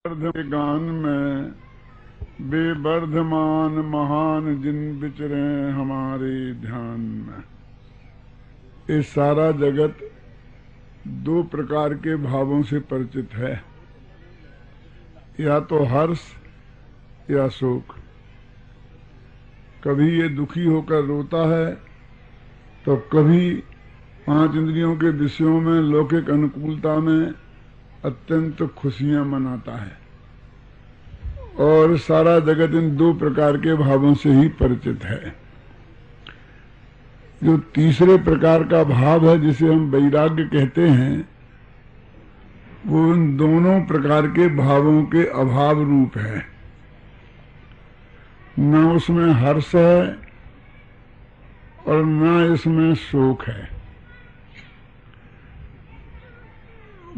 के गान में बेबर्धमान महान जिन विचरे हमारे ध्यान में। ये सारा जगत दो प्रकार के भावों से परिचित है, या तो हर्ष या शोक। कभी ये दुखी होकर रोता है तो कभी पांच इंद्रियों के विषयों में लौकिक अनुकूलता में अत्यंत खुशियां मनाता है। और सारा जगत इन दो प्रकार के भावों से ही परिचित है। जो तीसरे प्रकार का भाव है जिसे हम वैराग्य कहते हैं, वो इन दोनों प्रकार के भावों के अभाव रूप है। न उसमें हर्ष है और न इसमें शोक है।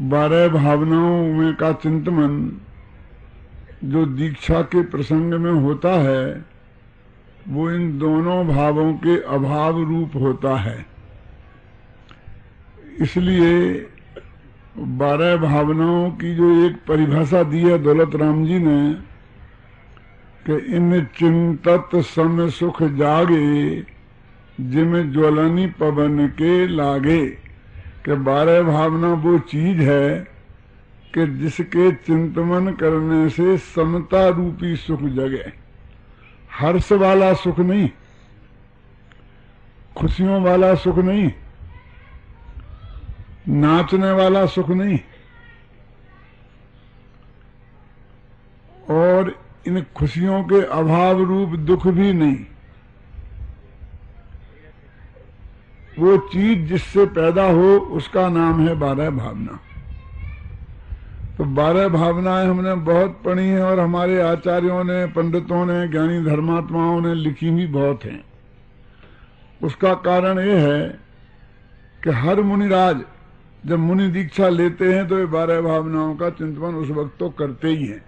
12 भावनाओं में का चिंतन जो दीक्षा के प्रसंग में होता है, वो इन दोनों भावों के अभाव रूप होता है। इसलिए 12 भावनाओं की जो एक परिभाषा दी है दौलत राम जी ने कि इन चिंतत सम सुख जागे जिम ज्वलनी पवन के लागे, कि 12 भावना वो चीज है कि जिसके चिंतन करने से समता रूपी सुख जगे। हर्ष वाला सुख नहीं, खुशियों वाला सुख नहीं, नाचने वाला सुख नहीं, और इन खुशियों के अभाव रूप दुख भी नहीं। वो चीज जिससे पैदा हो उसका नाम है 12 भावना। तो 12 भावनाएं हमने बहुत पढ़ी हैं और हमारे आचार्यों ने, पंडितों ने, ज्ञानी धर्मात्माओं ने लिखी भी बहुत हैं। उसका कारण ये है कि हर मुनिराज जब मुनि दीक्षा लेते हैं तो ये 12 भावनाओं का चिंतन उस वक्त तो करते ही हैं,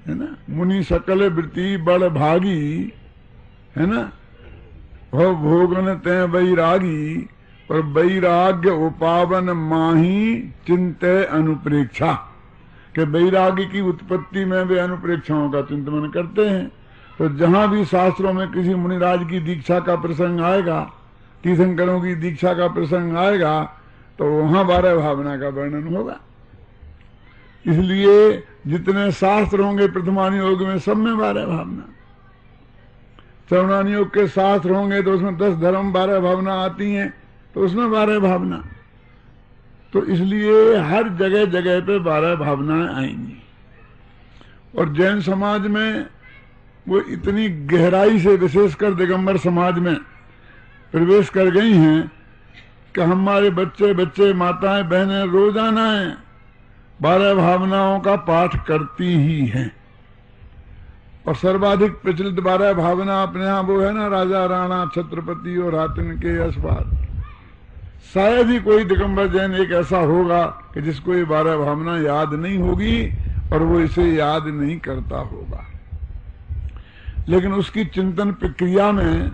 है ना। मुनि सकल वृत्ति बड़ भागी, है ना। भोगन ते वैरागी, पर वैराग्य उपावन माही चिंते अनुप्रेक्षा, कि वैराग्य की उत्पत्ति में वे अनुप्रेक्षाओं का चिंतन करते हैं। तो जहां भी शास्त्रों में किसी मुनिराज की दीक्षा का प्रसंग आएगा, तीर्थंकरों की दीक्षा का प्रसंग आएगा, तो वहां 12 भावना का वर्णन होगा। इसलिए जितने शास्त्र होंगे प्रथमानि योग में, सब में 12 भावना। चरणानि योग के शास्त्र होंगे तो उसमें 10 धर्म 12 भावना आती हैं, तो उसमें 12 भावना। तो इसलिए हर जगह जगह पे 12 भावनाएं आएंगी। और जैन समाज में वो इतनी गहराई से, विशेषकर दिगंबर समाज में प्रवेश कर गई हैं कि हमारे बच्चे बच्चे, माताएं, बहनें रोजाना 12 भावनाओं का पाठ करती ही हैं। और सर्वाधिक प्रचलित 12 भावना अपने यहाँ वो है ना, राजा राणा छत्रपति और हातिन के यशपाल। शायद ही कोई दिगंबर जैन एक ऐसा होगा कि जिसको ये 12 भावना याद नहीं होगी और वो इसे याद नहीं करता होगा। लेकिन उसकी चिंतन प्रक्रिया में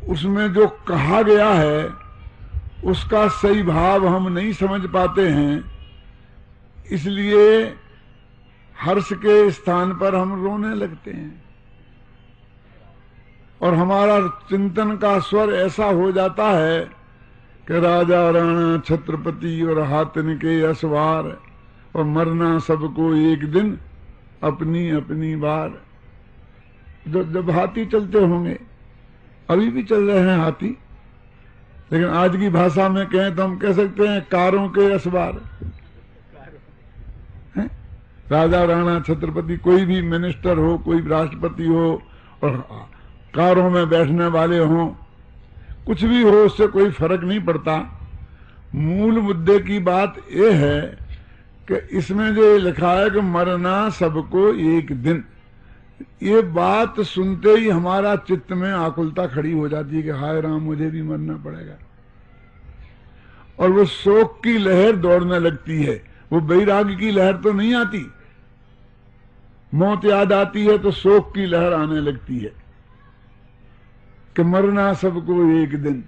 उसमें जो कहा गया है उसका सही भाव हम नहीं समझ पाते हैं। इसलिए हर्ष के स्थान पर हम रोने लगते हैं और हमारा चिंतन का स्वर ऐसा हो जाता है कि राजा राणा छत्रपति और हातिन के यशवार, और मरना सबको एक दिन अपनी अपनी बार। जब हाथी चलते होंगे, अभी भी चल रहे हैं हाथी, लेकिन आज की भाषा में कहें तो हम कह सकते हैं कारों के यशवार। राजा राणा छत्रपति, कोई भी मिनिस्टर हो, कोई राष्ट्रपति हो, और कारों में बैठने वाले हों, कुछ भी हो, उससे कोई फर्क नहीं पड़ता। मूल मुद्दे की बात यह है कि इसमें जो लिखा है कि मरना सबको एक दिन, ये बात सुनते ही हमारा चित्त में आकुलता खड़ी हो जाती है कि हाय राम, मुझे भी मरना पड़ेगा। और वो शोक की लहर दौड़ने लगती है। वो वैराग्य की लहर तो नहीं आती। मौत याद आती है तो शोक की लहर आने लगती है कि मरना सबको एक दिन।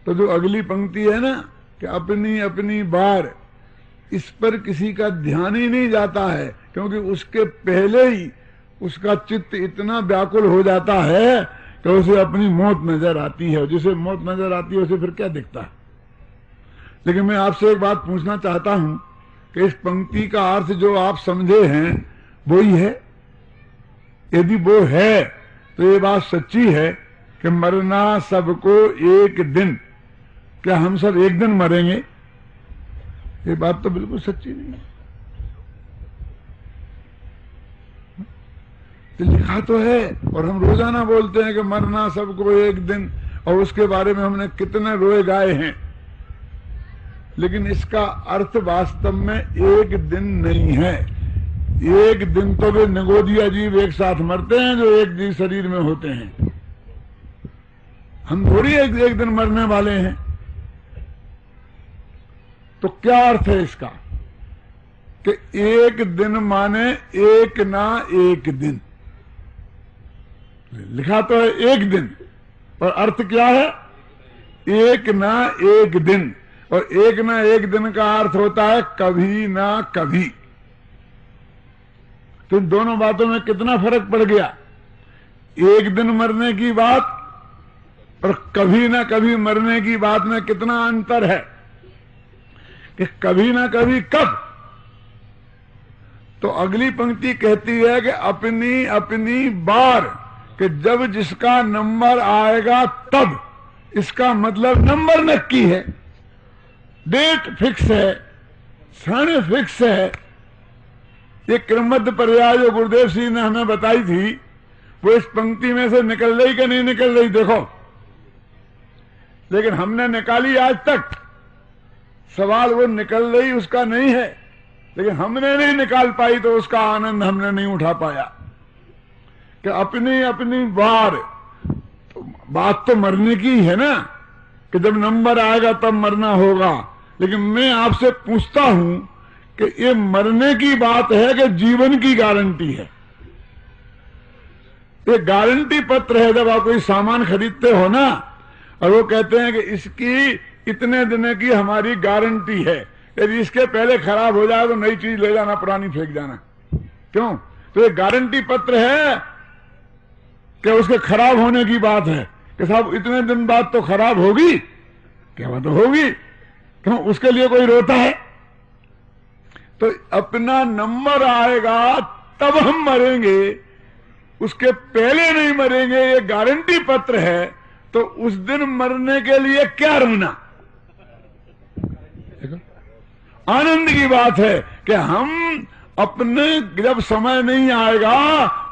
तो जो अगली पंक्ति है ना कि अपनी अपनी बार, इस पर किसी का ध्यान ही नहीं जाता है, क्योंकि उसके पहले ही उसका चित्त इतना व्याकुल हो जाता है कि उसे अपनी मौत नजर आती है। जिसे मौत नजर आती है उसे फिर क्या दिखता है। लेकिन मैं आपसे एक बात पूछना चाहता हूं कि इस पंक्ति का अर्थ जो आप समझे हैं वो ही है? यदि वो है तो ये बात सच्ची है कि मरना सबको एक दिन, क्या हम सब एक दिन मरेंगे? ये बात तो बिल्कुल सच्ची नहीं है। लिखा तो है और हम रोजाना बोलते हैं कि मरना सबको एक दिन, और उसके बारे में हमने कितने रोए गाए हैं। लेकिन इसका अर्थ वास्तव में एक दिन नहीं है। एक दिन तो वे निगोदिया जीव एक साथ मरते हैं जो एक जीव शरीर में होते हैं। हम थोड़ी एक दिन मरने वाले हैं। तो क्या अर्थ है इसका कि एक दिन माने एक ना एक दिन। लिखा तो है एक दिन, और अर्थ क्या है? एक ना एक दिन। और एक ना एक दिन का अर्थ होता है कभी ना कभी। तो इन दोनों बातों में कितना फर्क पड़ गया। एक दिन मरने की बात और कभी ना कभी मरने की बात में कितना अंतर है कि कभी ना कभी कब। तो अगली पंक्ति कहती है कि अपनी अपनी बार, कि जब जिसका नंबर आएगा तब। इसका मतलब नंबर नक्की है, डेट फिक्स है, क्षण फिक्स है। ये क्रमबद्ध पर्याय जो गुरुदेव सिंह ने हमें बताई थी वो इस पंक्ति में से निकल रही कि नहीं निकल रही देखो। लेकिन हमने निकाली आज तक। सवाल वो निकल रही उसका नहीं है, लेकिन हमने नहीं निकाल पाई तो उसका आनंद हमने नहीं उठा पाया कि अपनी अपनी बार। तो बात तो मरने की है ना, कि जब नंबर आएगा तब मरना होगा। लेकिन मैं आपसे पूछता हूं कि ये मरने की बात है कि जीवन की गारंटी है? ये गारंटी पत्र है। जब आप कोई सामान खरीदते हो ना और वो कहते हैं कि इसकी इतने दिन की हमारी गारंटी है, यदि इसके पहले खराब हो जाए तो नई चीज ले जाना, पुरानी फेंक जाना। क्यों? तो ये गारंटी पत्र है कि उसके खराब होने की बात है कि साहब इतने दिन बाद तो खराब होगी। क्या बात होगी? क्यों? उसके लिए कोई रोता है? तो अपना नंबर आएगा तब हम मरेंगे, उसके पहले नहीं मरेंगे, ये गारंटी पत्र है। तो उस दिन मरने के लिए क्या रोना? आनंद की बात है कि हम अपने जब समय नहीं आएगा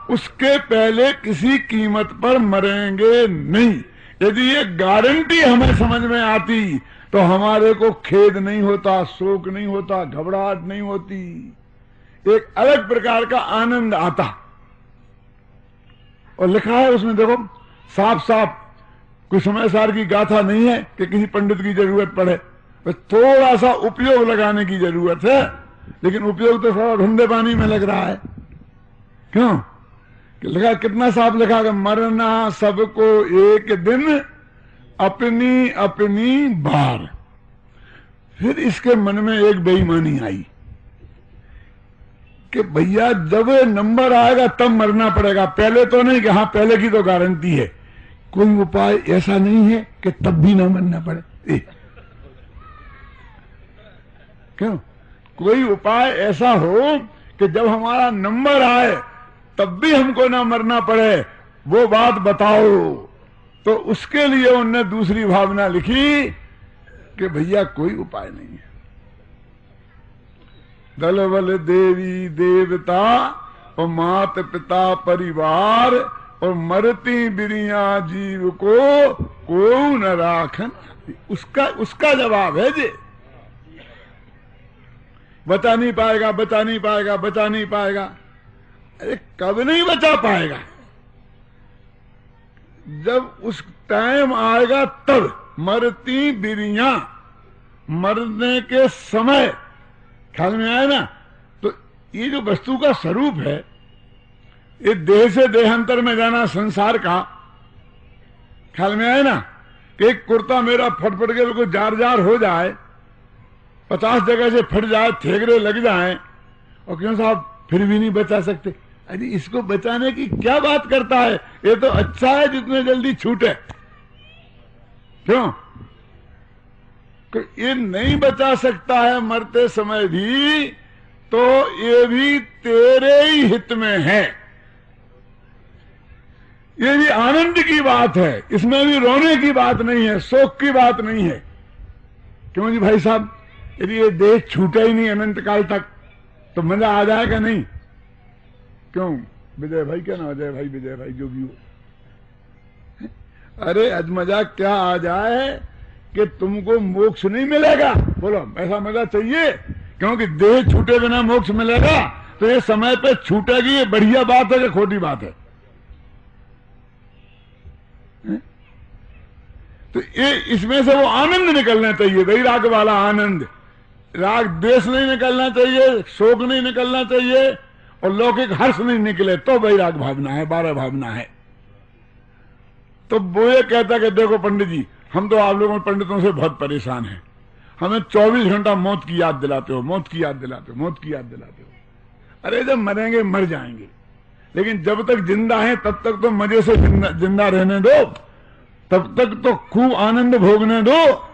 उसके पहले किसी कीमत पर मरेंगे नहीं। यदि ये गारंटी हमें समझ में आती तो हमारे को खेद नहीं होता, शोक नहीं होता, घबराहट नहीं होती, एक अलग प्रकार का आनंद आता। और लिखा है उसमें देखो साफ साफ, कोई समय सार की गाथा नहीं है कि किसी पंडित की जरूरत पड़े, बस थोड़ा सा उपयोग लगाने की जरूरत है। लेकिन उपयोग तो सारा धंधे पानी में लग रहा है। क्यों? लिखा कितना साफ लिखा कि मरना सबको एक दिन, अपनी अपनी बार। फिर इसके मन में एक बेईमानी आई कि भैया जब नंबर आएगा तब मरना पड़ेगा, पहले तो नहीं। कि हाँ पहले की तो गारंटी है। कोई उपाय ऐसा नहीं है कि तब भी ना मरना पड़े? क्यों? कोई उपाय ऐसा हो कि जब हमारा नंबर आए तब भी हमको ना मरना पड़े, वो बात बताओ। तो उसके लिए उनने दूसरी भावना लिखी कि भैया कोई उपाय नहीं है। दल बल देवी देवता और माता पिता परिवार और मरती बिरिया जीव को न राखन। उसका जवाब है जी। बचा नहीं पाएगा, बचा नहीं पाएगा, बचा नहीं पाएगा। अरे कब नहीं बचा पाएगा? जब उस टाइम आएगा तब। मरती बिरिया, मरने के समय। ख्याल में आया ना? तो ये जो वस्तु का स्वरूप है, ये देह से देहांतर में जाना संसार का। ख्याल में आया ना? कि एक कुर्ता मेरा फटफट के बिल्कुल जार जार हो जाए 50 जगह से फट जाए, ठेकरे लग जाए, और क्यों साहब फिर भी नहीं बचा सकते? अरे इसको बचाने की क्या बात करता है? ये तो अच्छा है जितने जल्दी छूटे। क्यों? ये नहीं बचा सकता है मरते समय भी, तो ये भी तेरे ही हित में है। ये भी आनंद की बात है, इसमें भी रोने की बात नहीं है, शोक की बात नहीं है। क्यों जी भाई साहब, यदि ये देह छूटे ही नहीं अनंत काल तक तो मजा आ जाएगा नहीं? क्यों विजय भाई, क्या ना अजय भाई, विजय भाई जो भी हो, अरे आज मजा क्या आ जाए कि तुमको मोक्ष नहीं मिलेगा। बोलो ऐसा मजा चाहिए? क्योंकि देह छूटे बिना मोक्ष मिलेगा तो ये समय पे छूटेगी, ये बढ़िया बात है कि खोटी बात है? तो ये इसमें से वो आनंद निकलना चाहिए, वैराग वाला आनंद। राग द्वेष नहीं निकलना चाहिए, शोक नहीं निकलना चाहिए, और लौकिक हर्ष नहीं निकले तो वैराग भावना है, 12 भावना है। तो वो ये कहता कि देखो पंडित जी, हम तो आप लोगों पंडितों से बहुत परेशान हैं, हमें 24 घंटा मौत की याद दिलाते हो, मौत की याद दिलाते हो, मौत की याद दिलाते हो। अरे जब मरेंगे मर जाएंगे, लेकिन जब तक जिंदा हैं तब तक तो मजे से जिंदा रहने दो, तब तक तो खूब आनंद भोगने दो।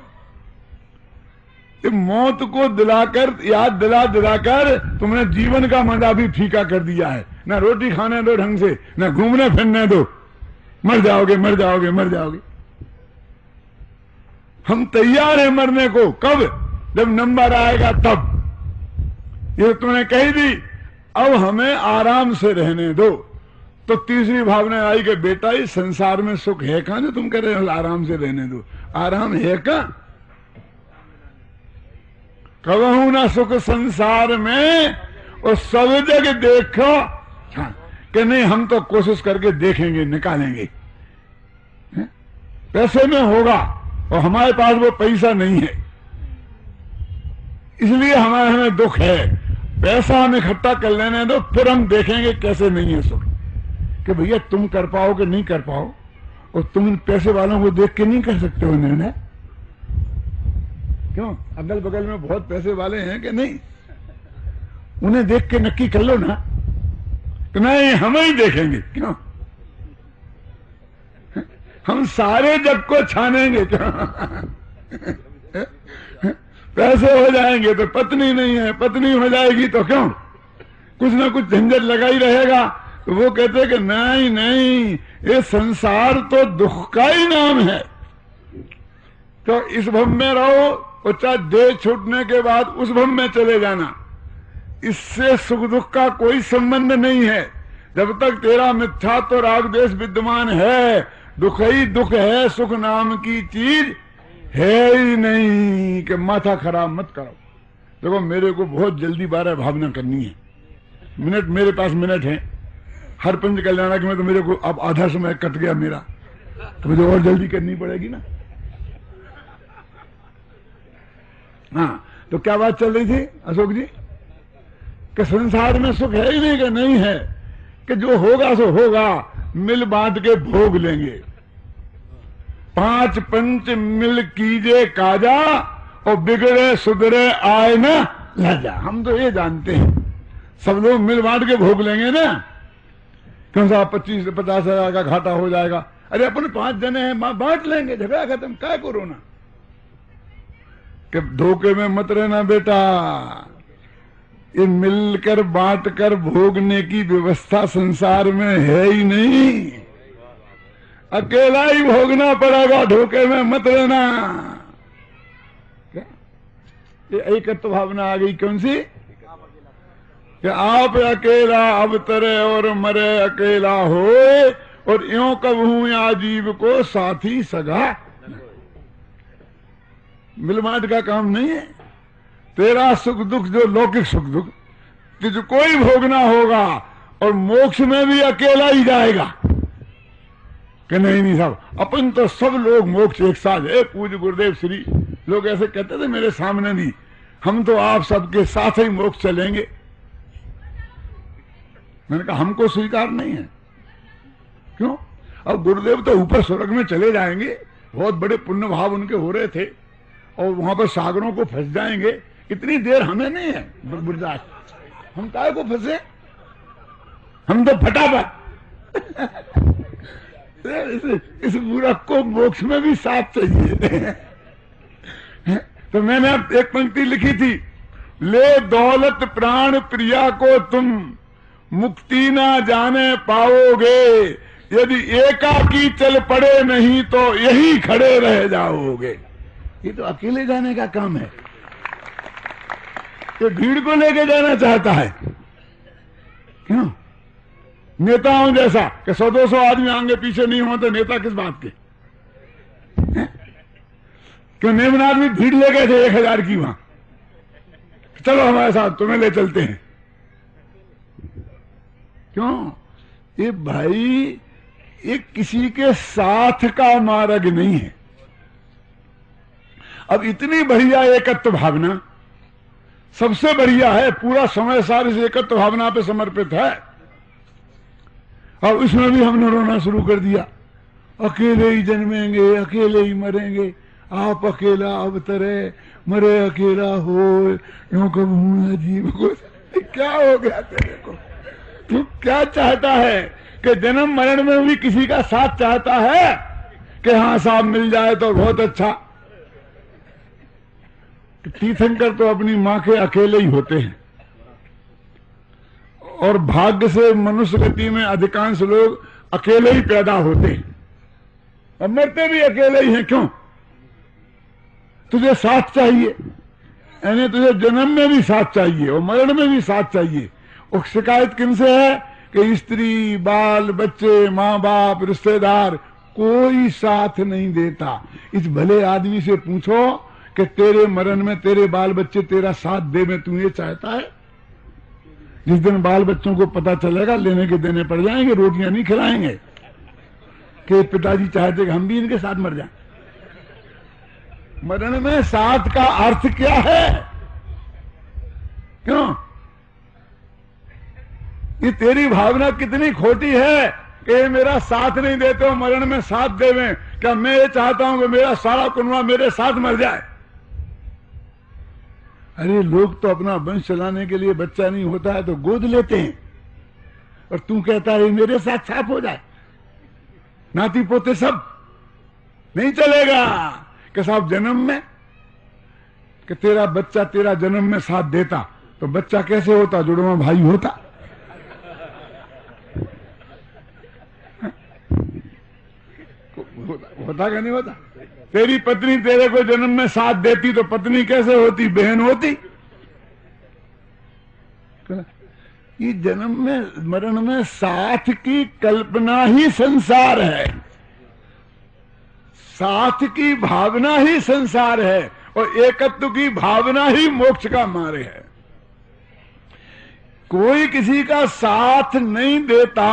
मौत को दिलाकर, याद दिलाकर तुमने जीवन का मजा भी फीका कर दिया है। ना रोटी खाने दो ढंग से, ना घूमने फिरने दो, मर जाओगे मर जाओगे मर जाओगे। हम तैयार हैं मरने को, कब? जब नंबर आएगा तब। ये तुमने कही दी, अब हमें आराम से रहने दो। तो तीसरी भावना आई कि बेटा इस संसार में सुख है कहां जो तुम कह रहे हो आराम से रहने दो? आराम है कहां? कहूं ना सुख संसार में, और सब जगह देखो कि नहीं हम तो कोशिश करके देखेंगे, निकालेंगे, पैसे में होगा, और हमारे पास वो पैसा नहीं है, इसलिए हमें दुख है। पैसा हम इकट्ठा कर लेने दो, फिर हम देखेंगे कैसे नहीं है सुख। कि भैया तुम कर पाओ कि नहीं कर पाओ, और तुम पैसे वालों को देख के नहीं कर सकते हो निर्णय? क्यों? अगल बगल में बहुत पैसे वाले हैं कि नहीं? उन्हें देख के नक्की कर लो ना कि नहीं हम ही देखेंगे। क्यों? हम सारे जग को छानेंगे। क्यों? पैसे हो जाएंगे तो पत्नी नहीं है, पत्नी हो जाएगी तो क्यों कुछ ना कुछ झंझट लगा ही रहेगा। तो वो कहते कि नहीं नहीं, ये संसार तो दुख का ही नाम है। तो इस भव में रहो, और चाहे देह छूटने के बाद उस भव में चले जाना, इससे सुख दुख का कोई संबंध नहीं है। जब तक तेरा मिथ्या तो राग द्वेष विद्यमान है, दुख ही दुख है, सुख नाम की चीज है ही नहीं। कि माथा खराब मत करो। देखो मेरे को बहुत जल्दी 12 भावना करनी है, मिनट मेरे पास मिनट है। हर पंच कल्याणक में तो मेरे को अब आधा समय कट गया मेरा, तो मुझे और जल्दी करनी पड़ेगी ना। हाँ, तो क्या बात चल रही थी अशोक जी? कि संसार में सुख है ही नहीं कि नहीं है, कि जो होगा सो होगा, मिल बांट के भोग लेंगे। 5 पंच मिल कीजे काजा, और बिगड़े सुधरे आए ना लजा। हम तो ये जानते हैं सब लोग मिल बांट के भोग लेंगे ना। क्यों साहब 25-50 हजार का घाटा हो जाएगा? अरे अपन 5 जने हैं, बांट लेंगे, झगड़ा खत्म, क्या करो ना। कि धोखे में मत रहना बेटा, ये मिलकर बांट कर भोगने की व्यवस्था संसार में है ही नहीं। अकेला ही भोगना पड़ेगा, धोखे में मत रहना। क्या ये एकत्व भावना आ गई? कौन सी? कि आप अकेला अवतरे और मरे अकेला होए, और यों कबहू या जीव को साथी सगा। मिलमाट का काम नहीं है। तेरा सुख दुख जो लौकिक सुख दुख तुझको ही भोगना होगा, और मोक्ष में भी अकेला ही जाएगा। कि नहीं साहब, अपन तो सब लोग मोक्ष एक साथ है। पूज्य गुरुदेव श्री लोग ऐसे कहते थे मेरे सामने भी, हम तो आप सबके साथ ही मोक्ष चलेंगे। मैंने कहा हमको स्वीकार नहीं है। क्यों? अब गुरुदेव तो ऊपर स्वर्ग में चले जाएंगे, बहुत बड़े पुण्य भाव उनके हो रहे थे, और वहां पर सागरों को फंस जाएंगे, इतनी देर हमें नहीं है बर्दाश्त। हम काय को फंसे, हम तो फटाफट इस मूर्ख को मोक्ष में भी साथ चाहिए। तो मैंने अब एक पंक्ति लिखी थी, ले दौलत प्राण प्रिया को तुम मुक्ति ना जाने पाओगे, यदि एकाकी चल पड़े नहीं तो यही खड़े रह जाओगे। ये तो अकेले जाने का काम है, ये भीड़ को लेके जाना चाहता है। क्यों? नेताओं जैसा कि 100-200 आदमी आगे पीछे नहीं हो तो नेता किस बात के? क्यों नेमनाथ में भीड़ ले गए थे 1000 की, वहां चलो हमारे साथ, तुम्हें ले चलते हैं। क्यों? ये भाई ये किसी के साथ का मार्ग नहीं है। अब इतनी बढ़िया एकत्व भावना सबसे बढ़िया है, पूरा समय सार इस एकत्व भावना पे समर्पित है। और इसमें भी हमने रोना शुरू कर दिया, अकेले ही जन्मेंगे अकेले ही मरेंगे, आप अकेला अवतरे मरे अकेला हो, यूं कब अजीब को। क्या हो गया तेरे को? तू क्या चाहता है कि जन्म मरण में भी किसी का साथ चाहता है कि हाँ साहब मिल जाए तो बहुत अच्छा। तीर्थंकर तो अपनी मां के अकेले ही होते हैं, और भाग्य से मनुष्य गति में अधिकांश लोग अकेले ही पैदा होते हैं और मरते भी अकेले ही हैं। क्यों? तुझे साथ चाहिए, यानी तुझे जन्म में भी साथ चाहिए और मरण में भी साथ चाहिए। और शिकायत किनसे है कि स्त्री बाल बच्चे माँ बाप रिश्तेदार कोई साथ नहीं देता। इस भले आदमी से पूछो कि तेरे मरण में तेरे बाल बच्चे तेरा साथ दे, में तू ये चाहता है? जिस दिन बाल बच्चों को पता चलेगा लेने के देने पड़ जाएंगे, रोटियां नहीं खिलाएंगे कि पिताजी चाहते कि हम भी इनके साथ मर जाएं। मरण में साथ का अर्थ क्या है? क्यों? ये तेरी भावना कितनी खोटी है कि ये मेरा साथ नहीं देते हो, मरण में साथ देवें। क्या मैं ये चाहता हूं कि मेरा सारा कुनबा मेरे साथ मर जाए? अरे लोग तो अपना वंश चलाने के लिए बच्चा नहीं होता है तो गोद लेते हैं, और तू कहता है मेरे साथ साथ हो जाए, नाती पोते सब। नहीं चलेगा कि साहब जन्म में कि तेरा बच्चा तेरा जन्म में साथ देता, तो बच्चा कैसे होता? जुड़वा भाई होता। होता क्या नहीं होता? तेरी पत्नी तेरे को जन्म में साथ देती तो पत्नी कैसे होती? बहन होती। ये जन्म में मरण में साथ की कल्पना ही संसार है, साथ की भावना ही संसार है, और एकत्व की भावना ही मोक्ष का मार्ग है। कोई किसी का साथ नहीं देता,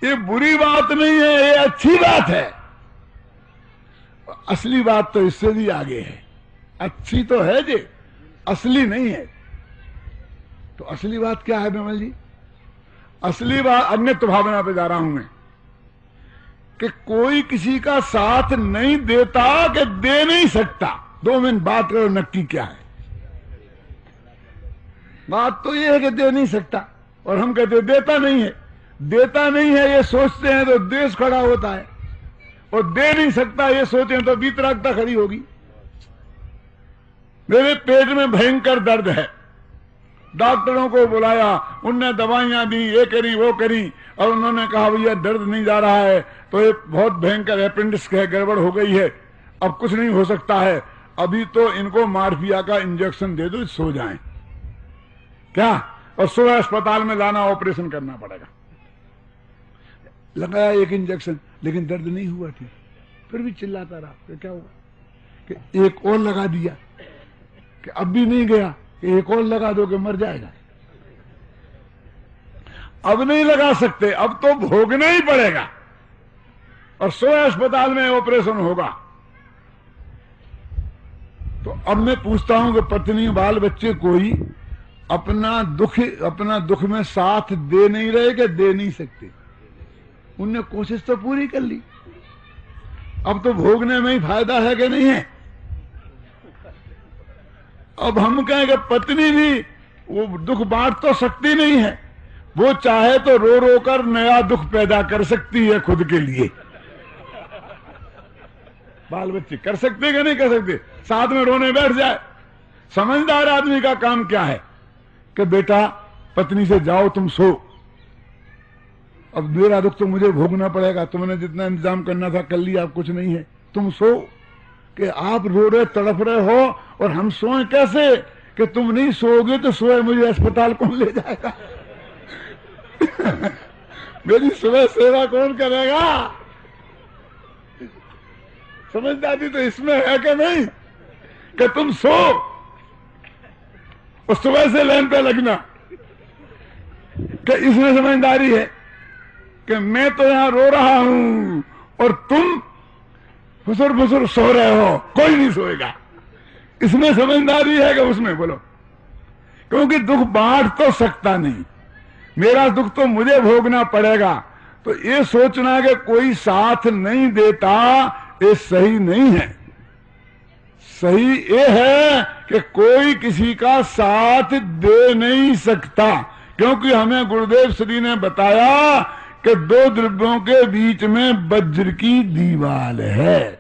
ये बुरी बात नहीं है, ये अच्छी बात है। असली बात तो इससे भी आगे है। अच्छी तो है जी, असली नहीं है। तो असली बात क्या है विमल जी? असली बात अन्यत्व भावना पे जा रहा हूं मैं, कि कोई किसी का साथ नहीं देता कि दे नहीं सकता। 2 मिनट बात करो नक्की क्या है? बात तो ये है कि दे नहीं सकता, और हम कहते देता नहीं है। देता नहीं है ये सोचते हैं तो देश खड़ा होता है, और दे नहीं सकता ये सोचें तो वितरागता खड़ी होगी। मेरे पेट में भयंकर दर्द है, डॉक्टरों को बुलाया, उनने दवाइयां दी, ये करी वो करी, और उन्होंने कहा भैया दर्द नहीं जा रहा है तो ये बहुत भयंकर अपेंडिक्स है, गड़बड़ हो गई है, अब कुछ नहीं हो सकता है, अभी तो इनको मार्फिया का इंजेक्शन दे दो, सो जाएं। क्या? और सुबह अस्पताल में लाना, ऑपरेशन करना पड़ेगा। लगाया एक इंजेक्शन, लेकिन दर्द नहीं हुआ ठीक, फिर भी चिल्लाता रहा। तो क्या हुआ कि एक और लगा दिया, कि अब भी नहीं गया, एक और लगा दो कि मर जाएगा। अब नहीं लगा सकते, अब तो भोगना ही पड़ेगा, और सोए अस्पताल में ऑपरेशन होगा। तो अब मैं पूछता हूं कि पत्नी बाल बच्चे कोई अपना दुख में साथ दे नहीं रहे कि दे नहीं सकते? उनने कोशिश तो पूरी कर ली, अब तो भोगने में ही फायदा है कि नहीं है? अब हम कहें कि पत्नी भी वो दुख बांट तो सकती नहीं है, वो चाहे तो रो रो कर नया दुख पैदा कर सकती है खुद के लिए। बाल बच्चे कर सकते कि नहीं कर सकते, साथ में रोने बैठ जाए। समझदार आदमी का काम क्या है कि बेटा पत्नी से जाओ तुम सो, अब मेरा दुख तो मुझे भोगना पड़ेगा, तुमने जितना इंतजाम करना था कर लिया, अब कुछ नहीं है, तुम सो। कि आप रो रहे तड़प रहे हो और हम सोए कैसे? कि तुम नहीं सोओगे तो सोए मुझे अस्पताल कौन ले जाएगा? मेरी सुबह सेवा कौन करेगा? समझदारी तो इसमें है कि नहीं कि तुम सो और सुबह से लाइन पे लगना, कि इसमें समझदारी है कि मैं तो यहां रो रहा हूं और तुम फुसुर फुसुर सो रहे हो, कोई नहीं सोएगा। इसमें समझदारी है कि उसमें? बोलो। क्योंकि दुख बांट तो सकता नहीं, मेरा दुख तो मुझे भोगना पड़ेगा। तो ये सोचना कि कोई साथ नहीं देता, ये सही नहीं है। सही ये है कि कोई किसी का साथ दे नहीं सकता, क्योंकि हमें गुरुदेव श्री ने बताया कि दो द्रव्यों के बीच में वज्र की दीवार है,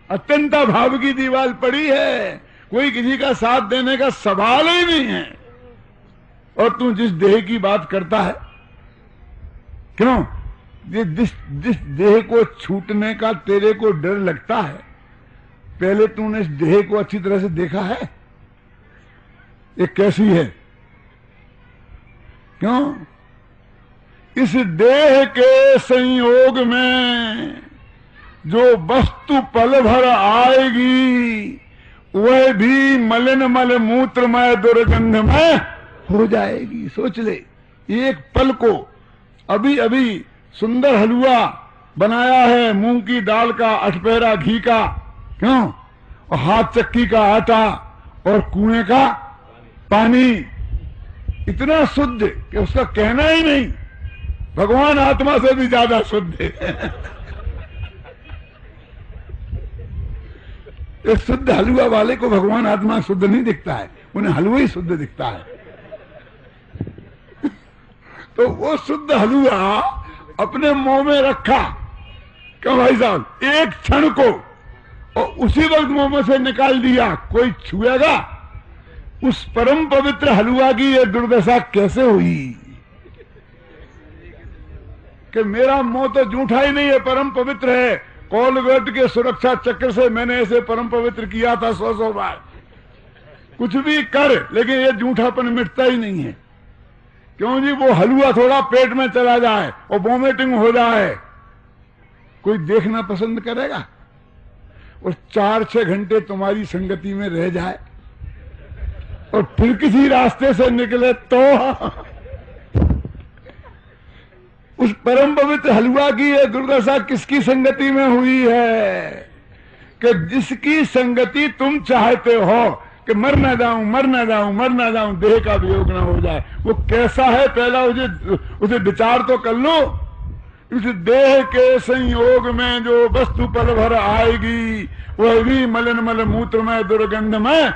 अत्यंत भाव की दीवार पड़ी है, कोई किसी का साथ देने का सवाल ही नहीं है। और तू जिस देह की बात करता है, क्यों जिस देह को छूटने का तेरे को डर लगता है, पहले तूने इस देह को अच्छी तरह से देखा है? ये कैसी है? क्यों? इस देह के संयोग में जो वस्तु पल भर आएगी वह भी मलिन मल मूत्रमय दुर्गंधमय हो जाएगी। सोच ले, एक पल को अभी अभी सुंदर हलवा बनाया है मूंग की दाल का, अठपेरा घी का, क्यों, और हाथ चक्की का आटा और कुएं का पानी, इतना शुद्ध कि उसका कहना ही नहीं। भगवान आत्मा से भी ज्यादा शुद्ध है। इस शुद्ध हलवा वाले को भगवान आत्मा शुद्ध नहीं दिखता है, उन्हें हलवा ही शुद्ध दिखता है। तो वो शुद्ध हलवा अपने मुंह में रखा, क्यों भाई साहब, एक क्षण को, और उसी वक्त मुंह में से निकाल दिया, कोई छुएगा? उस परम पवित्र हलवा की ये दुर्दशा कैसे हुई कि मेरा मुंह तो जूठा ही नहीं है, परम पवित्र है। कोलगेट के सुरक्षा चक्र से मैंने ऐसे परम पवित्र किया था 100 बार। कुछ भी कर, लेकिन ये जूठापन मिटता ही नहीं है। क्यों जी? वो हलवा थोड़ा पेट में चला जाए और वॉमिटिंग हो जाए, कोई देखना पसंद करेगा? और 4-6 घंटे तुम्हारी संगति में रह जाए और फिर किसी रास्ते से निकले तो उस परम पवित्र हलवा की ये दुर्दशा किसकी संगति में हुई है? कि जिसकी संगति तुम चाहते हो कि मर ना जाऊं, मर ना जाऊं, मर ना जाऊं, देह का वियोग ना हो जाए। वो कैसा है पहला उसे विचार तो कर लो। इस देह के संयोग में जो वस्तु पल भर आएगी वह भी मलिन मल मूत्र में दुर्गंध में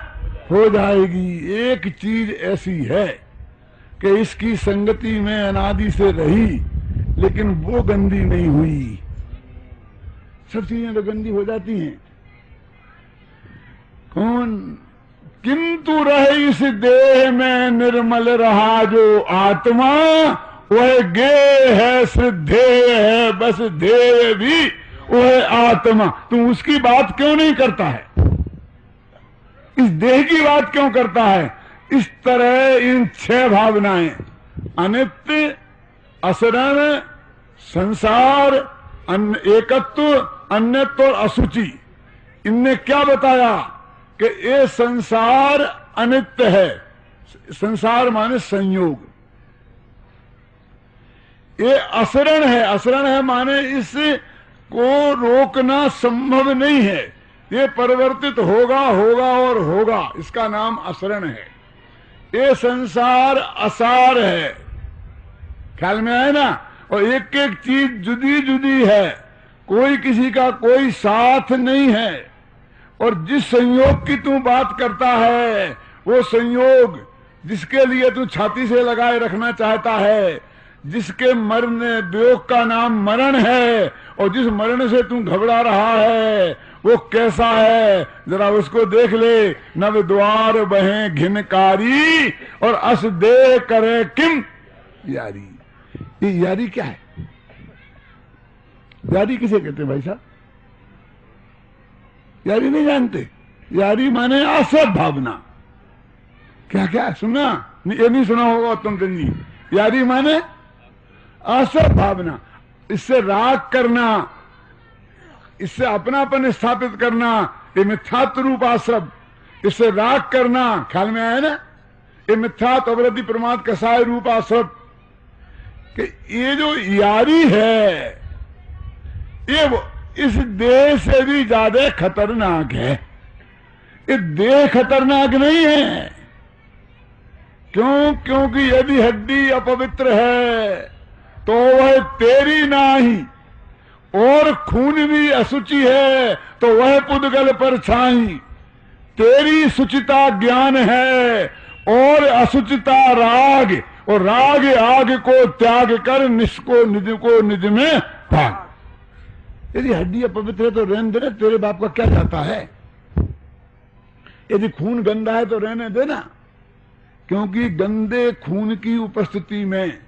हो जाएगी। एक चीज ऐसी है कि इसकी संगति में अनादि से रही, लेकिन वो गंदी नहीं हुई। सब चीजें तो गंदी हो जाती हैं। कौन? किंतु रहे इस देह में निर्मल रहा जो आत्मा, वह गे है श्रद्धेय है, बस ध्येय भी वह आत्मा। तू उसकी बात क्यों नहीं करता है? इस देह की बात क्यों करता है? इस तरह इन 6 भावनाएं, अनित्य, असरण, संसार, एकत्व, अन्यत्व और असुचि, इनने क्या बताया कि ये संसार अनित्य है। संसार माने संयोग। ये असरण है, असरण है माने इसको रोकना संभव नहीं है, ये परिवर्तित होगा होगा और होगा, इसका नाम असरण है। ये संसार असार है, ख्याल में आए ना? और एक एक चीज जुदी जुदी है, कोई किसी का कोई साथ नहीं है। और जिस संयोग की तू बात करता है, वो संयोग जिसके लिए तू छाती से लगाए रखना चाहता है, जिसके मरने वियोग का नाम मरण है, और जिस मरण से तू घबरा रहा है, वो कैसा है जरा उसको देख ले। नव द्वार बहे घिनकारी और अस दे करे किम यारी। ये यारी क्या है? यारी किसे कहते हैं भाई साहब? यारी नहीं जानते? यारी माने आसव भावना। क्या क्या सुना? ये नहीं सुना होगा उत्तम चंद जी। यारी माने आसव भावना, इससे राग करना, इससे अपनापन स्थापित करना, ये मिथ्यात्व रूप आश्रम, इससे राग करना। ख्याल में आया ना? ये मिथ्यात्व अवृद्धि प्रमाद कसाय रूप आश्रम कि ये जो यारी है, ये वो इस देह से भी ज्यादा खतरनाक है। ये देह खतरनाक नहीं है। क्यों? क्योंकि यदि हड्डी अपवित्र है तो वह तेरी नाही, और खून भी असुचि है तो वह पुद्गल पर छाई। तेरी सुचिता ज्ञान है और असुचिता राग, और राग आग को त्याग कर निष्को निज को निज में भाग। यदि हड्डी अपवित्र है तो रहने देना, तेरे बाप का क्या जाता है? यदि खून गंदा है तो रहने देना, क्योंकि गंदे खून की उपस्थिति में,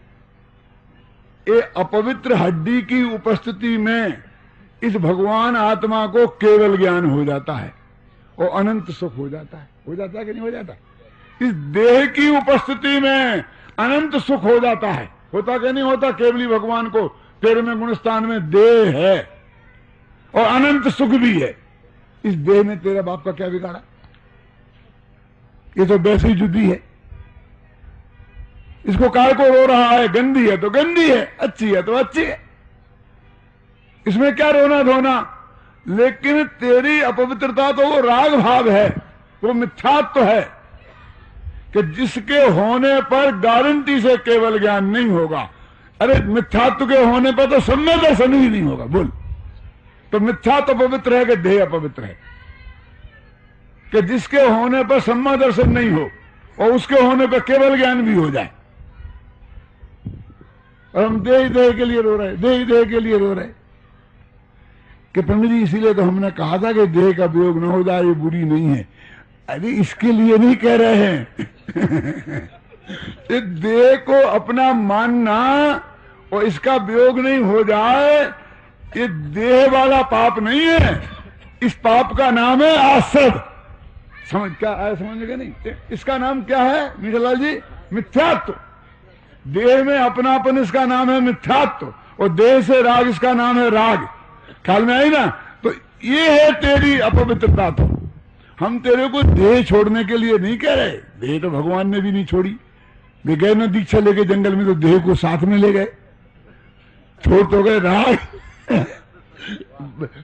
ये अपवित्र हड्डी की उपस्थिति में इस भगवान आत्मा को केवल ज्ञान हो जाता है और अनंत सुख हो जाता है। हो जाता है कि नहीं हो जाता? इस देह की उपस्थिति में अनंत सुख हो जाता है। होता कि नहीं होता? केवली भगवान को 13वें गुणस्थान में देह है और अनंत सुख भी है। इस देह में तेरा बाप का क्या बिगाड़ा? ये तो वैसे ही जुदी है। इसको काय को रो रहा है? गंदी है तो गंदी है, अच्छी है तो अच्छी है, इसमें क्या रोना धोना? लेकिन तेरी अपवित्रता तो वो राग भाव है, वो मिथ्यात्व है कि जिसके होने पर गारंटी से केवल ज्ञान नहीं होगा। अरे मिथ्यात्व के होने पर तो सम्यक दर्शन ही नहीं होगा। बोल, तो मिथ्यात्व अपवित्र है कि देह अपवित्र है? कि जिसके होने पर सम्यक दर्शन नहीं हो और उसके होने पर केवल ज्ञान भी हो जाए। और हम देह के लिए रो रहे, देह के लिए रो रहे कि पंडित जी इसीलिए तो हमने कहा था कि देह का वियोग न हो जाए, ये बुरी नहीं है। अरे इसके लिए नहीं कह रहे हैं इस देह को अपना मानना और इसका वियोग नहीं हो जाए, ये देह वाला पाप नहीं है। इस पाप का नाम है आसद। समझ क्या आया? समझेगा नहीं? इसका नाम क्या है मीठालाल जी? मिथ्यात्व। देह में अपनापन इसका नाम है मिथ्यात्व, और देह से राग इसका नाम है राग। ख्याल में आई ना? तो ये है तेरी अपवित्रता। तो हम तेरे को देह छोड़ने के लिए नहीं कह रहे। देह तो भगवान ने भी नहीं छोड़ी। वे गए ना दीक्षा लेके जंगल में, तो देह को साथ में ले गए। छोड़ तो गए राग।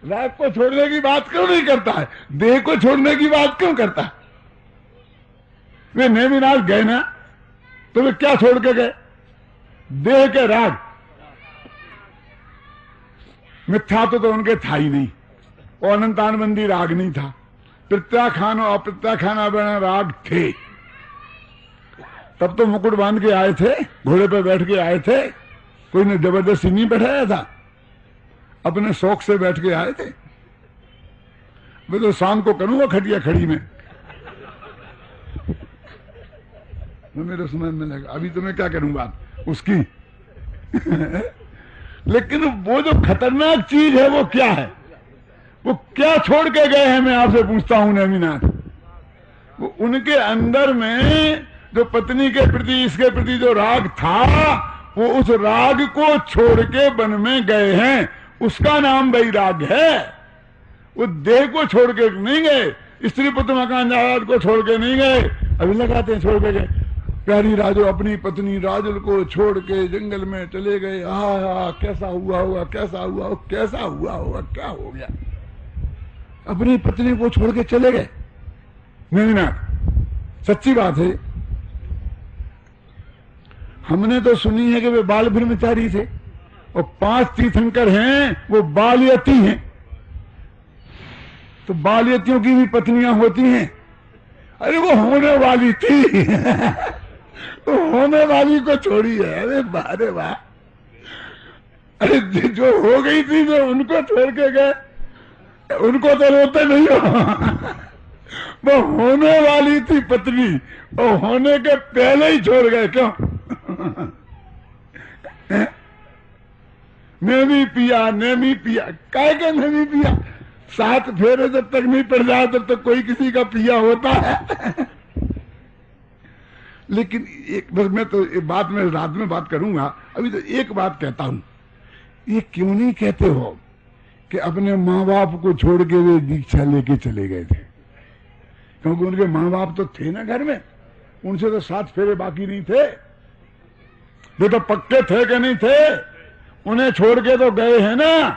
राग को छोड़ने की बात क्यों नहीं करता है? देह को छोड़ने की बात क्यों करता है? वे नेमिनाथ गए ना, तो वे क्या छोड़ के गए? देह के राग। मिथ्यात्व तो उनके था ही नहीं, और अनंतानबंदी राग नहीं था। प्रत्याखान और अप्रत्याखान राग थे। तब तो मुकुट बांध के आए थे, घोड़े पे बैठ के आए थे, कोई ने जबरदस्ती नहीं बैठाया था, अपने शौक से बैठ के आए थे। मैं तो शाम को करूंगा खटिया खड़ी में, मेरे समय में लगा। अभी तो मैं क्या करूं बात उसकी लेकिन वो जो खतरनाक चीज है वो क्या है? वो क्या छोड़ के गए हैं? मैं आपसे पूछता हूं नेमिनाथ। वो उनके अंदर में जो पत्नी के प्रति, इसके प्रति जो राग था, वो उस राग को छोड़ के वन में गए हैं। उसका नाम वैराग है। वो देह को छोड़ के नहीं गए, स्त्री पुत्र मकान जायदाद को छोड़ के नहीं गए। अभी लगाते हैं छोड़ के गए। प्यारी राजो अपनी पत्नी राजुल को छोड़ के जंगल में चले गए। कैसा हुआ होगा, कैसा हुआ हो, कैसा हुआ होगा, क्या हो गया? अपनी पत्नी को छोड़ के चले गए। नहीं ना, सच्ची बात है। हमने तो सुनी है कि वे बाल ब्रह्मचारी थे, और 5 तीर्थंकर हैं वो बाल यति हैं। तो बाल्यतियों की भी पत्नियां होती हैं। अरे वो होने वाली थी तो होने वाली को छोड़ी है। अरे बारे वाह, अरे जो हो गई थी जो उनको छोड़ के गए, उनको तो रोते नहीं हो वो होने वाली थी पत्नी, और होने के पहले ही छोड़ गए क्यों ने भी पिया, ने भी पिया, काय के ने भी पिया। 7 फेरे जब तक नहीं पड़ जाए तब तक कोई किसी का पिया होता है लेकिन एक बस मैं तो एक बात में रात में बात करूंगा, अभी तो एक बात कहता हूं। ये क्यों नहीं कहते हो कि अपने माँ बाप को छोड़ के वे दीक्षा लेके चले गए थे? क्योंकि उनके माँ बाप तो थे ना घर में, उनसे तो 7 फेरे बाकी नहीं थे। वे तो पक्के थे कि नहीं थे, उन्हें छोड़ के तो गए हैं ना,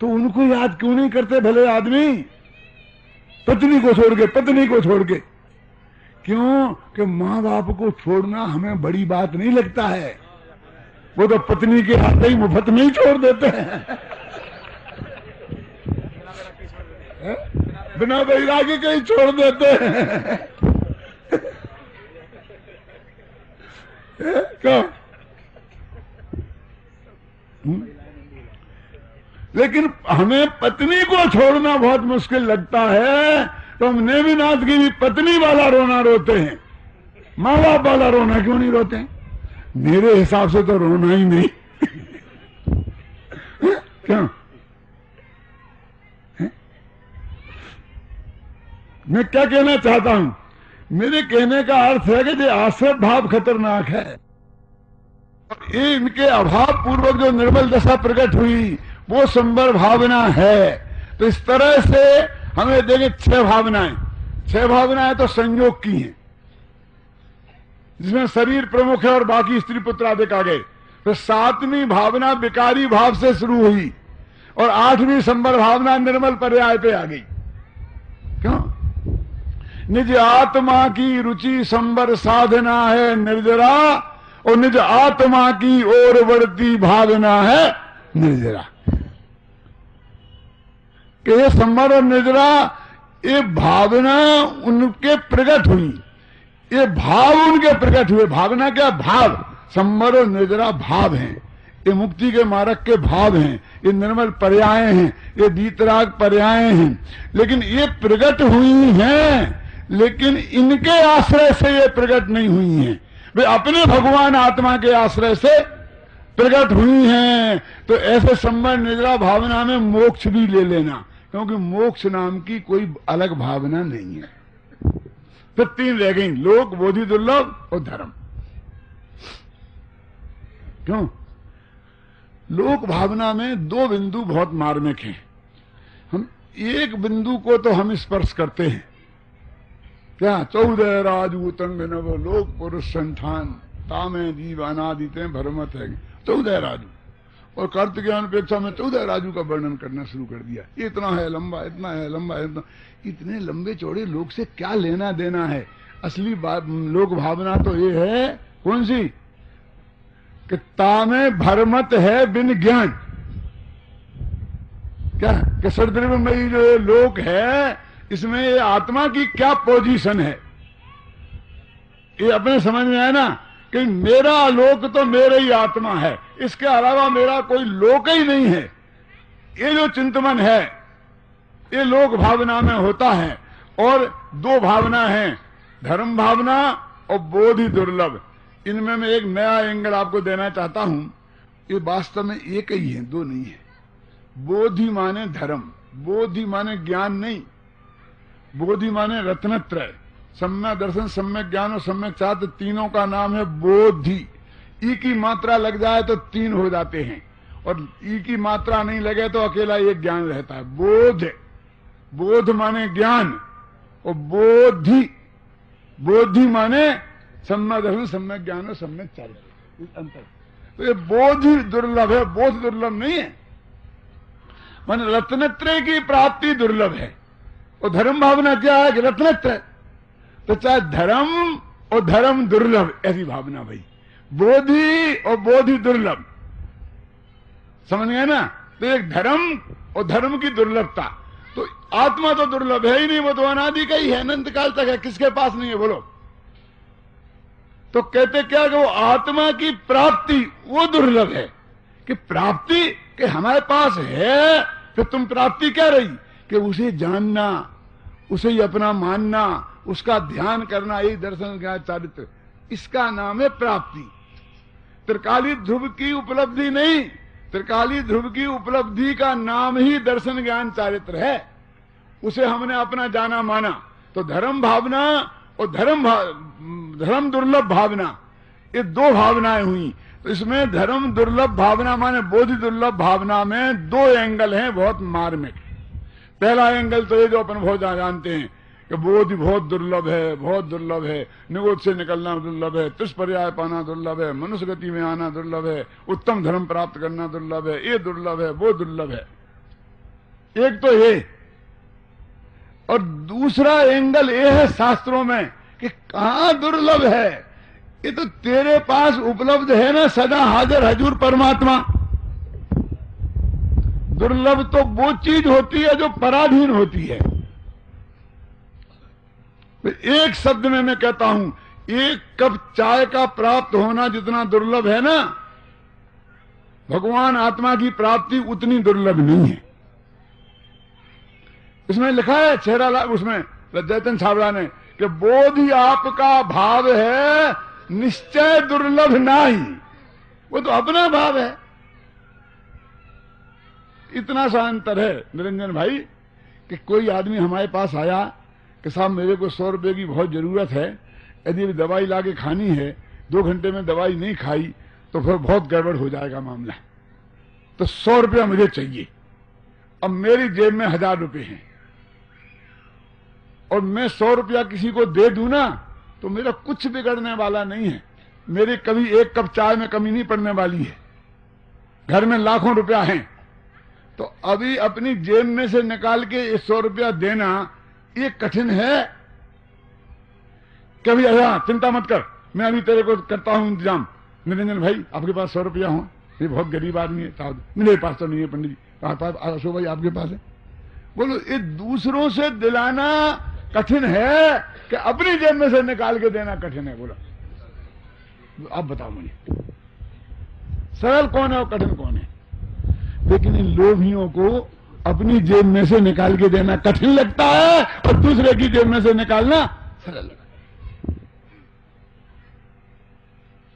तो उनको याद क्यों नहीं करते भले आदमी? पत्नी को छोड़ के, पत्नी को छोड़ के। क्यों कि माँ बाप को छोड़ना हमें बड़ी बात नहीं लगता है, वो तो पत्नी के हाथ ही मुफ्त में ही छोड़ देते हैं बिना बैरागी के ही छोड़ देते हैं क्यों? लेकिन हमें पत्नी को छोड़ना बहुत मुश्किल लगता है, तो हम नेमिनाथ की भी पत्नी वाला रोना रोते हैं, माँ बाप वाला रोना क्यों नहीं रोते हैं? मेरे हिसाब से तो रोना ही नहीं क्यों? मैं क्या कहना चाहता हूं, मेरे कहने का अर्थ है कि ये आश्रय भाव खतरनाक है। ये इनके अभाव पूर्वक जो निर्मल दशा प्रकट हुई वो संबर भावना है। तो इस तरह से हमें देखें 6 भावनाएं, 6 भावनाएं तो संयोग की हैं, जिसमें शरीर प्रमुख है और बाकी स्त्री पुत्र आदि आ गए। तो 7वीं भावना विकारी भाव से शुरू हुई और 8वीं संबर भावना निर्मल पर्याय पे आ गई। क्यों? निज आत्मा की रुचि संबर साधना है निर्जरा, और निज आत्मा की ओर बढ़ती भावना है निर्जरा। कि ये संबर और निर्जरा, ये भावना उनके प्रकट हुई, ये भाव उनके प्रकट हुए। भावना क्या? भाव। संबर और निर्जरा भाव हैं, ये मुक्ति के मार्ग के भाव हैं, ये निर्मल पर्याय हैं, ये वीतराग पर्याय हैं। लेकिन ये प्रकट हुई हैं, लेकिन इनके आश्रय से ये प्रकट नहीं हुई हैं, वे अपने भगवान आत्मा के आश्रय से प्रकट हुई हैं। तो ऐसे संबर निर्जरा भावना में मोक्ष भी ले लेना, क्योंकि मोक्ष नाम की कोई अलग भावना नहीं है। तो 3 रह गई, लोक, बोधि, दुर्लभ और धर्म। क्यों? लोक भावना में 2 बिंदु बहुत मार्मिक हैं। हम एक बिंदु को तो हम स्पर्श करते हैं, क्या? 14 राजू तंग नव लोक पुरुष संठान तामे जीव अनादिते भरमत है। 14 राजू, और कर्त ज्ञान अपेक्षा में 14 राजू का वर्णन करना शुरू कर दिया। इतना है लंबा, इतना है लंबा, इतना। इतने लंबे चौड़े लोक से क्या लेना देना है? असली लोक भावना तो ये है, कौन सी? कि तामे भरमत है बिन ज्ञान। क्या? कि सदृवमयी जो लोक है, इसमें ये आत्मा की क्या पोजीशन है, ये अपने समझ में आया ना? कि मेरा लोक तो मेरे ही आत्मा है, इसके अलावा मेरा कोई लोक ही नहीं है। ये जो चिंतन है ये लोक भावना में होता है। और 2 भावना है, धर्म भावना और बोधि दुर्लभ। इनमें मैं एक नया एंगल आपको देना चाहता हूं। ये वास्तव में एक ही है, 2 नहीं है। बोधि माने धर्म, बोधि माने ज्ञान नहीं, बोधि माने रत्नत्रय, सम्यक दर्शन, सम्यक ज्ञान और सम्यक चाहत, तीनों का नाम है बोधि। ई की मात्रा लग जाए तो 3 हो जाते हैं, और ई की मात्रा नहीं लगे तो अकेला एक ज्ञान रहता है। बोध, बोध माने ज्ञान, और बोधि, बोधि माने सम्यक दर्शन, सम्यक ज्ञान और सम्यक चारित्र्य। अंतर तो ये बोधि दुर्लभ है, बोध दुर्लभ नहीं है। माने रत्नत्रय की प्राप्ति दुर्लभ है। और धर्म भावना क्या है? कि रत्नत्रय। तो चाहे धर्म और धर्म दुर्लभ, ऐसी भावना भाई। बोधि और बोधि दुर्लभ, समझ गए ना? तो एक धर्म और धर्म की दुर्लभता। तो आत्मा तो दुर्लभ है ही नहीं, वो तो अनादि का ही है, अनंत काल तक है, किसके पास नहीं है बोलो? तो कहते क्या कि वो आत्मा की प्राप्ति वो दुर्लभ है, कि प्राप्ति कि हमारे पास है, फिर तुम प्राप्ति क्या रही कि उसे जानना, उसे ही अपना मानना, उसका ध्यान करना, यही दर्शन ज्ञान चारित्र, इसका नाम है प्राप्ति। त्रिकाली ध्रुव की उपलब्धि नहीं, त्रिकाली ध्रुव की उपलब्धि का नाम ही दर्शन ज्ञान चारित्र है। उसे हमने अपना जाना माना, तो धर्म भावना और धर्म दुर्लभ भावना, ये दो भावनाएं हुई। तो इसमें धर्म दुर्लभ भावना माने बोधि दुर्लभ भावना में दो एंगल हैं बहुत मार्मिक। पहला एंगल तो ये जो अपन बहुत जानते हैं कि बोधि बहुत दुर्लभ है, बहुत दुर्लभ है, निगोद से निकलना दुर्लभ है, तुष्पर्याय पाना दुर्लभ है, मनुष्य गति में आना दुर्लभ है, उत्तम धर्म प्राप्त करना दुर्लभ है, ये दुर्लभ है, वो दुर्लभ है। एक तो ये, और दूसरा एंगल ये है शास्त्रों में कि कहां दुर्लभ है, ये तो तेरे पास उपलब्ध है ना, सदा हाजिर हजूर परमात्मा। दुर्लभ तो वो चीज होती है जो पराधीन होती है। एक शब्द में मैं कहता हूं, एक कप चाय का प्राप्त होना जितना दुर्लभ है ना, भगवान आत्मा की प्राप्ति उतनी दुर्लभ नहीं है। इसमें लिखा है चेहरा उसमें जयतन छाबड़ा ने कि बोधि आपका भाव है, निश्चय दुर्लभ नहीं, वो तो अपना भाव है। इतना सा अंतर है निरंजन भाई कि कोई आदमी हमारे पास आया कि साहब मेरे को 100 रुपए की बहुत जरूरत है, यदि दवाई लाके खानी है, 2 घंटे में दवाई नहीं खाई तो फिर बहुत गड़बड़ हो जाएगा मामला, तो 100 रुपया मुझे चाहिए। अब मेरी जेब में 1000 रुपए हैं और मैं 100 रुपया किसी को दे दूं ना, तो मेरा कुछ बिगड़ने वाला नहीं है, मेरी कभी एक कप चाय में कमी नहीं पड़ने वाली है। घर में लाखों रुपया हैं, तो अभी अपनी जेब में से निकाल के 100 रुपया देना ये कठिन है। कभी ऐसा चिंता मत कर, मैं अभी तेरे को करता हूं इंतजाम। निरंजन भाई आपके पास 100 रुपया हो, ये बहुत गरीब आदमी है, मेरे पास तो नहीं है पंडित जी, अशोक भाई आपके पास है। बोलो ये दूसरों से दिलाना कठिन है कि अपनी जेब में से निकाल के देना कठिन है। बोला आप बताओ मुझे, सरल कौन है और कठिन कौन है? लेकिन इन लोभियों को अपनी जेब में से निकाल के देना कठिन लगता है और दूसरे की जेब में से निकालना सरल लगता है।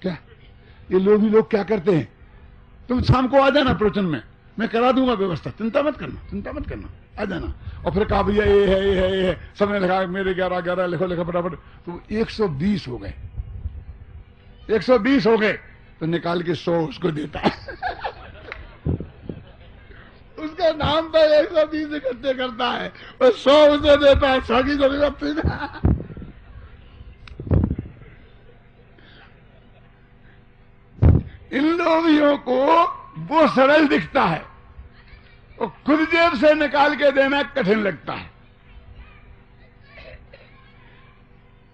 क्या ये लोभी लोग क्या करते हैं? तुम शाम को आ जाना प्रवचन में, मैं करा दूंगा व्यवस्था, चिंता मत करना, आ जाना। और फिर कहा भैया ये है, सबने लिखा मेरे 11 लिखो फटाफट, तो 120 हो गए, 120 हो गए, तो निकाल के 100 उसको देता है। उसका नाम पर 120 इकट्ठे करता है और 100 उसे देता है, 100 की जरूरत। इन लोभियों को वो सरल दिखता है और खुद जेब से निकाल के देना कठिन लगता है।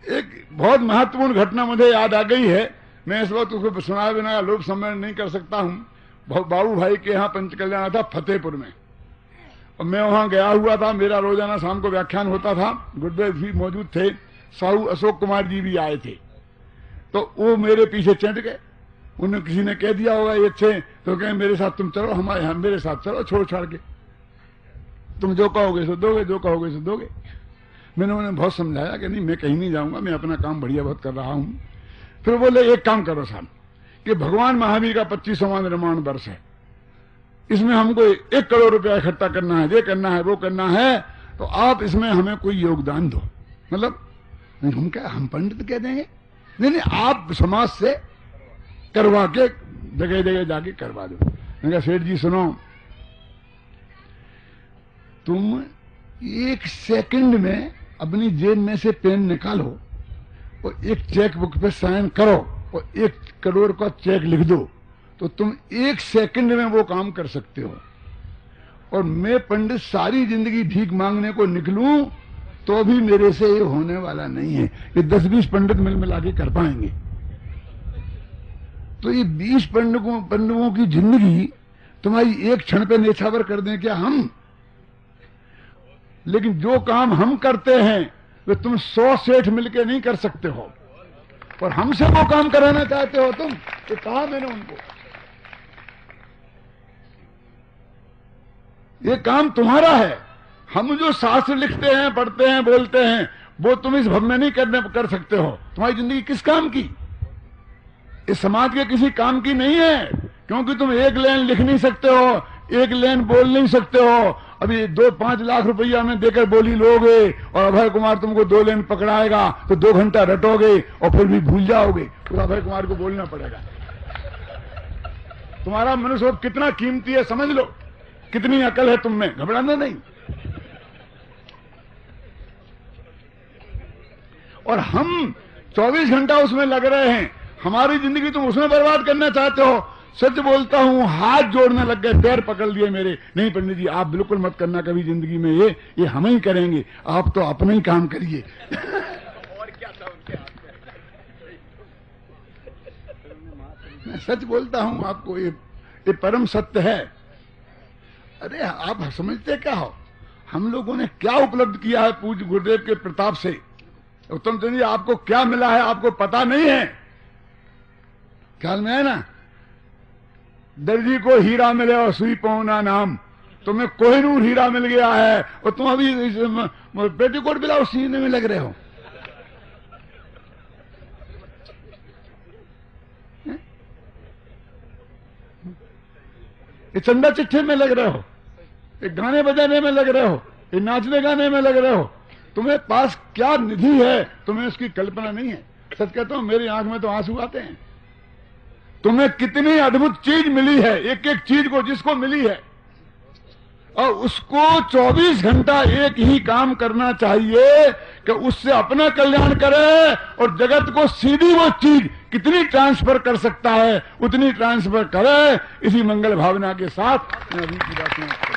एक बहुत महत्वपूर्ण घटना मुझे याद आ गई है, मैं इस वक्त उसको सुनाए बिना लोक सम्मेलन नहीं कर सकता हूं। बाबू भाई के यहाँ पंचकल्याण था फतेहपुर में, और मैं वहां गया हुआ था, मेरा रोजाना शाम को व्याख्यान होता था, गुरुदेव भी मौजूद थे, साहू अशोक कुमार जी भी आए थे। तो वो मेरे पीछे चढ़ गए, उन्हें किसी ने कह दिया होगा ये अच्छे, तो कहें मेरे साथ तुम चलो, हमारे यहाँ मेरे साथ चलो, छोड़ छाड़ के, तुम जो कहोगे सो दोगे, जो कहोगे सो दोगे। मैंने उन्हें बहुत समझाया कि नहीं मैं कहीं नहीं जाऊंगा, मैं अपना काम बढ़िया बहुत कर रहा हूं। फिर बोले एक काम करो साहब कि भगवान महावीर का 25वां निर्माण वर्ष है, इसमें हमको 1 करोड़ रुपया इकट्ठा करना है, ये करना है, वो करना है, तो आप इसमें हमें कोई योगदान दो। मतलब हम क्या, हम पंडित कह देंगे? नहीं, आप समाज से करवा के जगह जगह जाके करवा दो। मैंने कहा सेठ जी सुनो, तुम 1 सेकंड में अपनी जेब में से पेन निकालो और एक चेक बुक पे साइन करो और 1 करोड़ का चेक लिख दो, तो तुम 1 सेकंड में वो काम कर सकते हो। और मैं पंडित सारी जिंदगी भीख मांगने को निकलूं तो भी मेरे से ये होने वाला नहीं है, ये 10-20 पंडित मिल मिला के कर पाएंगे। तो ये 20 पंडितों की जिंदगी तुम्हारी एक क्षण पे नेछावर कर दें क्या हम? लेकिन जो काम हम करते हैं वे तुम 100 सेठ मिलके नहीं कर सकते हो, और हमसे वो काम कराना चाहते हो तुम, तो कहा मैंने उनको, ये काम तुम्हारा है। हम जो शास्त्र लिखते हैं, पढ़ते हैं, बोलते हैं, वो तुम इस भव में नहीं कर सकते हो। तुम्हारी जिंदगी किस काम की? इस समाज के किसी काम की नहीं है, क्योंकि तुम एक लाइन लिख नहीं सकते हो, एक लाइन बोल नहीं सकते हो। अभी 2-5 लाख रुपया में देकर बोली लोगे और अभय कुमार तुमको 2 लाइन पकड़ाएगा तो 2 घंटा रटोगे और फिर भी भूल जाओगे, तो अभय कुमार को बोलना पड़ेगा। तुम्हारा मनुष्य कितना कीमती है समझ लो, कितनी अकल है तुम में, घबराना नहीं। और हम 24 घंटा उसमें लग रहे हैं, हमारी जिंदगी तुम उसमें बर्बाद करना चाहते हो। सच बोलता हूं, हाथ जोड़ने लग गए, पैर पकड़ लिए मेरे। नहीं पंडित जी, आप बिल्कुल मत करना कभी जिंदगी में, ये हम ही करेंगे, आप तो अपना ही काम करिए। और क्या था उनके हाथ में? मैं सच बोलता हूं आपको, ये परम सत्य है। अरे आप समझते क्या हो, हम लोगों ने क्या उपलब्ध किया है पूज्य गुरुदेव के प्रताप से। उत्तम चंद्र जी, आपको क्या मिला है आपको पता नहीं है, ख्याल में है ना? दर्जी को हीरा मिले और सुई पहुना नाम, तुम्हें कोहिनूर हीरा मिल गया है और तुम अभी पेटीकोट ब्लाउज सीने में लग रहे हो। ये चंदा चिट्ठे में लग रहे हो, ये गाने बजाने में लग रहे हो, ये नाचने गाने में लग रहे हो। तुम्हें पास क्या निधि है, तुम्हें उसकी कल्पना नहीं है। सच कहता हूं, मेरी आंख में तो आंसू आते हैं। तुम्हें कितनी अद्भुत चीज मिली है, एक एक चीज को जिसको मिली है, और उसको 24 घंटा एक ही काम करना चाहिए कि उससे अपना कल्याण करे, और जगत को सीधी वो चीज कितनी ट्रांसफर कर सकता है उतनी ट्रांसफर करे। इसी मंगल भावना के साथ मैं अभी की बात